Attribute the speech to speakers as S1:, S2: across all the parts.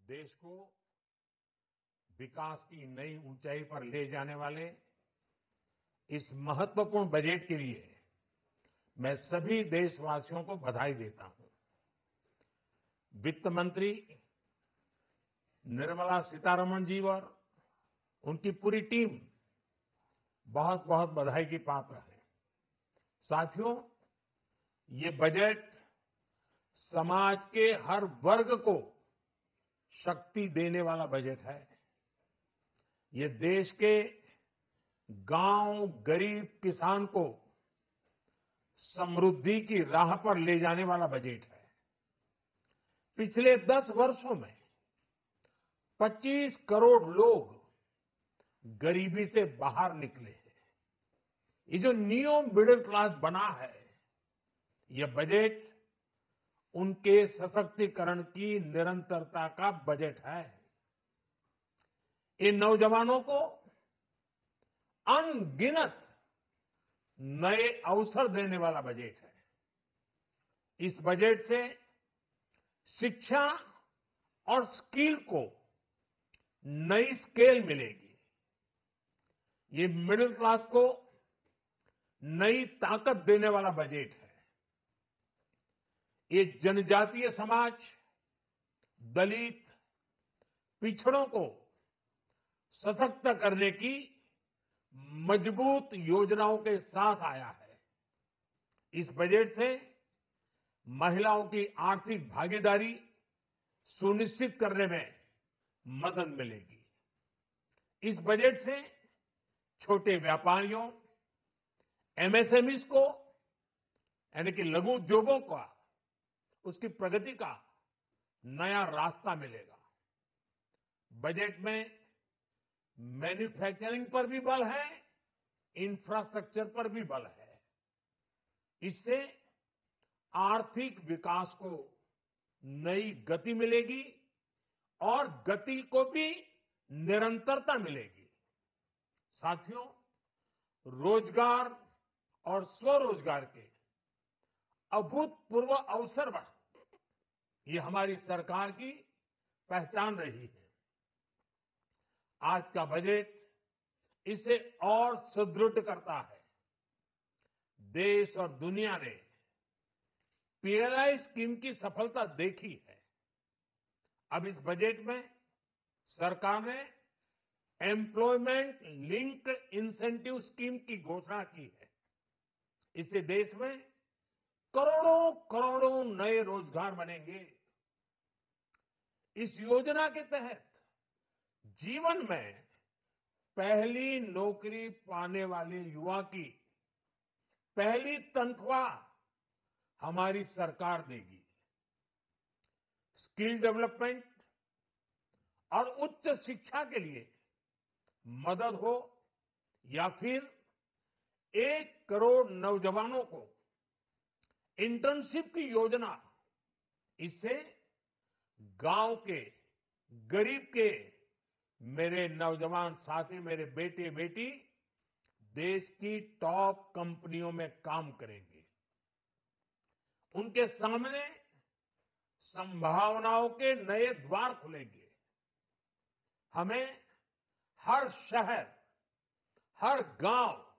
S1: देश को विकास की नई ऊंचाई पर ले जाने वाले इस महत्वपूर्ण बजट के लिए मैं सभी देशवासियों को बधाई देता हूं। वित्त मंत्री निर्मला सीतारमण जी और उनकी पूरी टीम बहुत बहुत बधाई की पात्र है। साथियों, ये बजट समाज के हर वर्ग को शक्ति देने वाला बजट है। ये देश के गांव, गरीब किसान को समृद्धि की राह पर ले जाने वाला बजट है। पिछले 10 वर्षों में 25 करोड़ लोग गरीबी से बाहर निकले हैं। ये जो न्यू मिडिल क्लास बना है, ये बजट उनके सशक्तिकरण की निरंतरता का बजट है। इन नौजवानों को अनगिनत नए अवसर देने वाला बजट है। इस बजट से शिक्षा और स्किल को नई स्केल मिलेगी। ये मिडिल क्लास को नई ताकत देने वाला बजट है। ये जनजातीय समाज, दलित, पिछड़ों को सशक्त करने की मजबूत योजनाओं के साथ आया है। इस बजट से महिलाओं की आर्थिक भागीदारी सुनिश्चित करने में मदद मिलेगी। इस बजट से छोटे व्यापारियों, एमएसएमईज को यानी कि लघु उद्योगों का उसकी प्रगति का नया रास्ता मिलेगा। बजट में मैन्युफैक्चरिंग पर भी बल है, इंफ्रास्ट्रक्चर पर भी बल है। इससे आर्थिक विकास को नई गति मिलेगी और गति को भी निरंतरता मिलेगी। साथियों, रोजगार और स्वरोजगार के अभूतपूर्व अवसर बढ़, ये हमारी सरकार की पहचान रही है। आज का बजट इसे और सुदृढ़ करता है। देश और दुनिया ने पीएलआई स्कीम की सफलता देखी है। अब इस बजट में सरकार ने एम्प्लॉयमेंट लिंक्ड इंसेंटिव स्कीम की घोषणा की है। इससे देश में करोड़ों करोड़ों नए रोजगार बनेंगे। इस योजना के तहत जीवन में पहली नौकरी पाने वाले युवा की पहली तनख्वाह हमारी सरकार देगी। स्किल डेवलपमेंट और उच्च शिक्षा के लिए मदद हो या फिर 1 करोड़ नौजवानों को इंटर्नशिप की योजना, इससे गांव के, गरीब के मेरे नौजवान साथी, मेरे बेटे बेटी देश की टॉप कंपनियों में काम करेंगे। उनके सामने संभावनाओं के नए द्वार खुलेंगे। हमें हर शहर, हर गांव,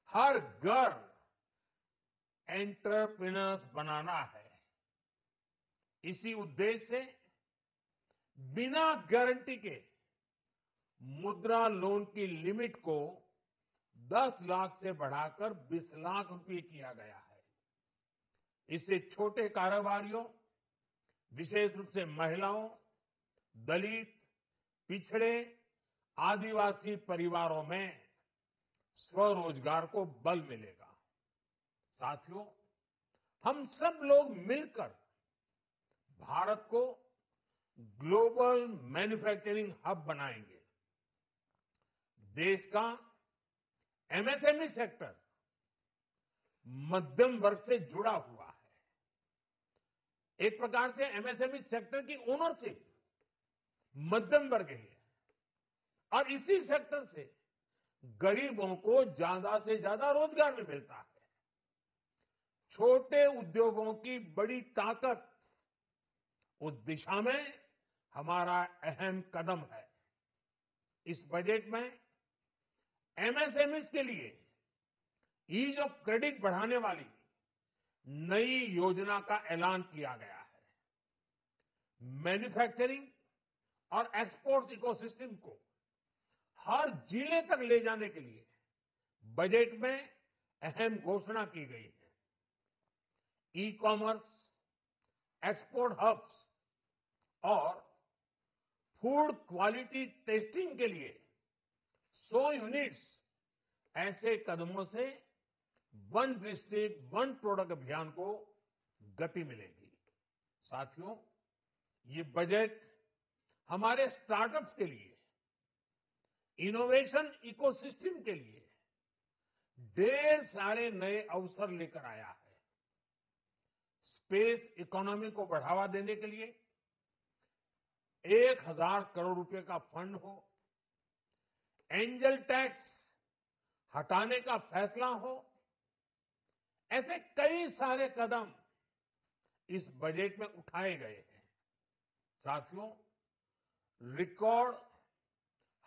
S1: हर घर एंटरप्रेन्योर्स बनाना है। इसी उद्देश्य से बिना गारंटी के मुद्रा लोन की लिमिट को 10 लाख से बढ़ाकर 20 लाख रुपए किया गया है। इससे छोटे कारोबारियों, विशेष रूप से महिलाओं, दलित, पिछड़े, आदिवासी परिवारों में स्वरोजगार को बल मिलेगा। साथियों, हम सब लोग मिलकर भारत को ग्लोबल मैन्युफैक्चरिंग हब बनाएंगे। देश का एमएसएमई सेक्टर मध्यम वर्ग से जुड़ा हुआ है। एक प्रकार से एमएसएमई सेक्टर की ओनरशिप मध्यम वर्ग की है और इसी सेक्टर से गरीबों को ज्यादा से ज्यादा रोजगार भी मिलता है। छोटे उद्योगों की बड़ी ताकत उस दिशा में हमारा अहम कदम है। इस बजट में एमएसएमईज के लिए ईज ऑफ क्रेडिट बढ़ाने वाली नई योजना का ऐलान किया गया है। मैन्युफैक्चरिंग और एक्सपोर्ट इकोसिस्टम को हर जिले तक ले जाने के लिए बजट में अहम घोषणा की गई है। ई कॉमर्स, एक्सपोर्ट हब्स और फूड क्वालिटी टेस्टिंग के लिए 100 यूनिट्स, ऐसे कदमों से वन डिस्ट्रिक्ट वन प्रोडक्ट अभियान को गति मिलेगी। साथियों, ये बजट हमारे स्टार्टअप्स के लिए, इनोवेशन इकोसिस्टम के लिए ढेर सारे नए अवसर लेकर आया है। स्पेस इकोनॉमी को बढ़ावा देने के लिए 1000 करोड़ रुपए का फंड हो, एंजल टैक्स हटाने का फैसला हो, ऐसे कई सारे कदम इस बजट में उठाए गए हैं। साथियों, रिकॉर्ड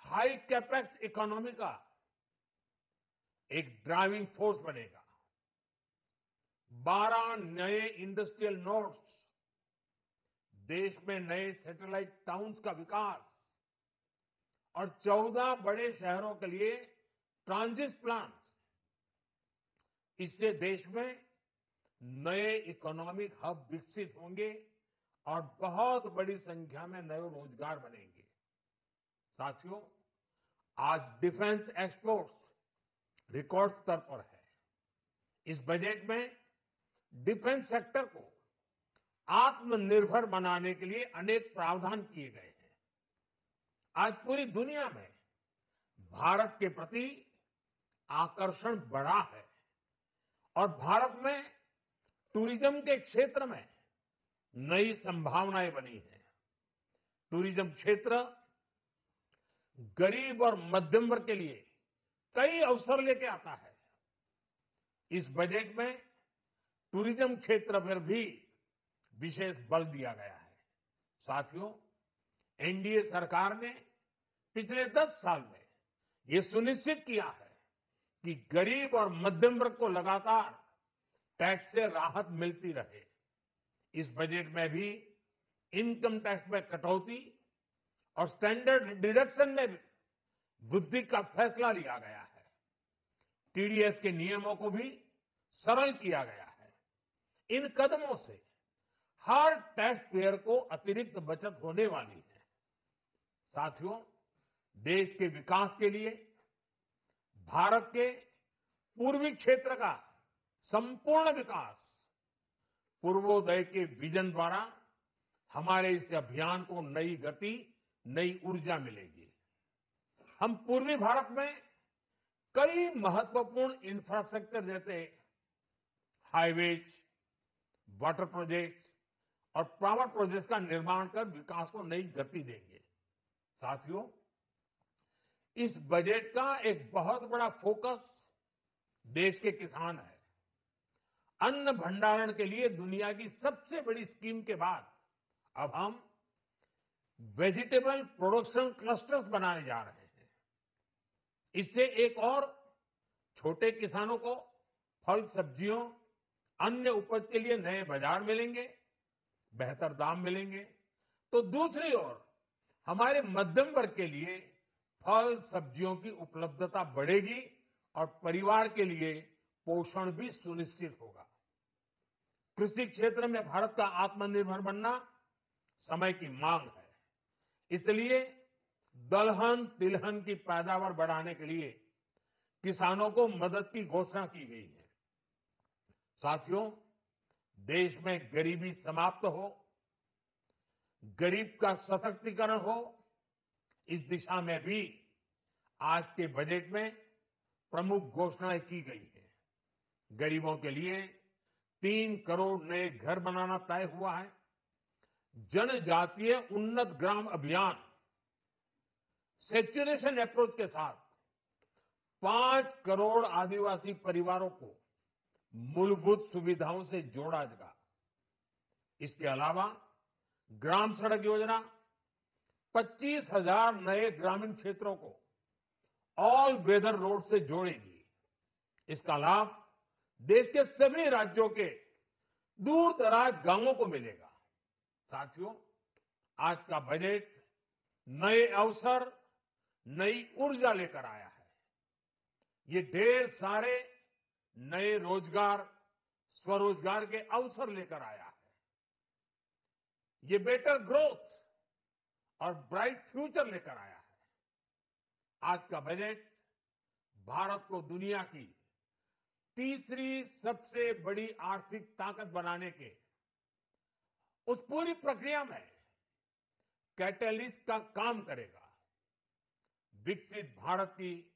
S1: हाई कैपेक्स इकोनॉमी का एक ड्राइविंग फोर्स बनेगा। 12 नए इंडस्ट्रियल नोड्स, देश में नए सैटेलाइट टाउन्स का विकास और 14 बड़े शहरों के लिए ट्रांजिट प्लान, इससे देश में नए इकोनॉमिक हब विकसित होंगे और बहुत बड़ी संख्या में नए रोजगार बनेंगे। साथियों, आज डिफेंस एक्सपोर्ट्स रिकॉर्ड स्तर पर है। इस बजट में डिफेंस सेक्टर को आत्मनिर्भर बनाने के लिए अनेक प्रावधान किए गए हैं। आज पूरी दुनिया में भारत के प्रति आकर्षण बढ़ा है और भारत में टूरिज्म के क्षेत्र में नई संभावनाएं बनी हैं। टूरिज्म क्षेत्र गरीब और मध्यम वर्ग के लिए कई अवसर लेके आता है। इस बजट में टूरिज्म क्षेत्र पर भी विशेष बल दिया गया है। साथियों, एनडीए सरकार ने पिछले 10 साल में ये सुनिश्चित किया है कि गरीब और मध्यम वर्ग को लगातार टैक्स से राहत मिलती रहे। इस बजट में भी इनकम टैक्स में कटौती और स्टैंडर्ड डिडक्शन में वृद्धि का फैसला लिया गया है। टीडीएस के नियमों को भी सरल किया गया है। इन कदमों से हर टैक्स पेयर को अतिरिक्त बचत होने वाली है। साथियों, देश के विकास के लिए भारत के पूर्वी क्षेत्र का संपूर्ण विकास, पूर्वोदय के विजन द्वारा हमारे इस अभियान को नई गति, नई ऊर्जा मिलेगी। हम पूर्वी भारत में कई महत्वपूर्ण इंफ्रास्ट्रक्चर जैसे हाईवेज, वाटर प्रोजेक्ट्स और पावर प्रोजेक्ट्स का निर्माण कर विकास को नई गति देंगे। साथियों, इस बजट का एक बहुत बड़ा फोकस देश के किसान है। अन्न भंडारण के लिए दुनिया की सबसे बड़ी स्कीम के बाद अब हम वेजिटेबल प्रोडक्शन क्लस्टर्स बनाने जा रहे हैं। इससे एक और छोटे किसानों को फल, सब्जियों, अन्य उपज के लिए नए बाजार मिलेंगे, बेहतर दाम मिलेंगे। तो दूसरी ओर हमारे मध्यम वर्ग के लिए फल, सब्जियों की उपलब्धता बढ़ेगी और परिवार के लिए पोषण भी सुनिश्चित होगा। कृषि क्षेत्र में भारत का आत्मनिर्भर बनना समय की मांग है। इसलिए दलहन, तिलहन की पैदावार बढ़ाने के लिए किसानों को मदद की घोषणा की गई है। साथियों, देश में गरीबी समाप्त हो, गरीब का सशक्तिकरण हो, इस दिशा में भी आज के बजट में प्रमुख घोषणाएं की गई है। गरीबों के लिए 3 करोड़ नए घर बनाना तय हुआ है। जनजातीय उन्नत ग्राम अभियान सेचुरेशन अप्रोच के साथ 5 करोड़ आदिवासी परिवारों को मूलभूत सुविधाओं से जोड़ा जाएगा। इसके अलावा ग्राम सड़क योजना 25,000 नए ग्रामीण क्षेत्रों को ऑल वेदर रोड से जोड़ेगी। इसका लाभ देश के सभी राज्यों के दूर दराज गांवों को मिलेगा। साथियों, आज का बजट नए अवसर, नई ऊर्जा लेकर आया है। ये ढेर सारे नए रोजगार, स्वरोजगार के अवसर लेकर आया है। ये बेटर ग्रोथ और ब्राइट फ्यूचर लेकर आया है। आज का बजट भारत को दुनिया की तीसरी सबसे बड़ी आर्थिक ताकत बनाने के उस पूरी प्रक्रिया में कैटलिस्ट का काम करेगा। विकसित भारत की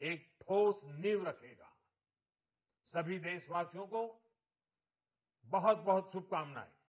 S1: एक ठोस नींव रखेगा। सभी देशवासियों को बहुत बहुत शुभकामनाएं।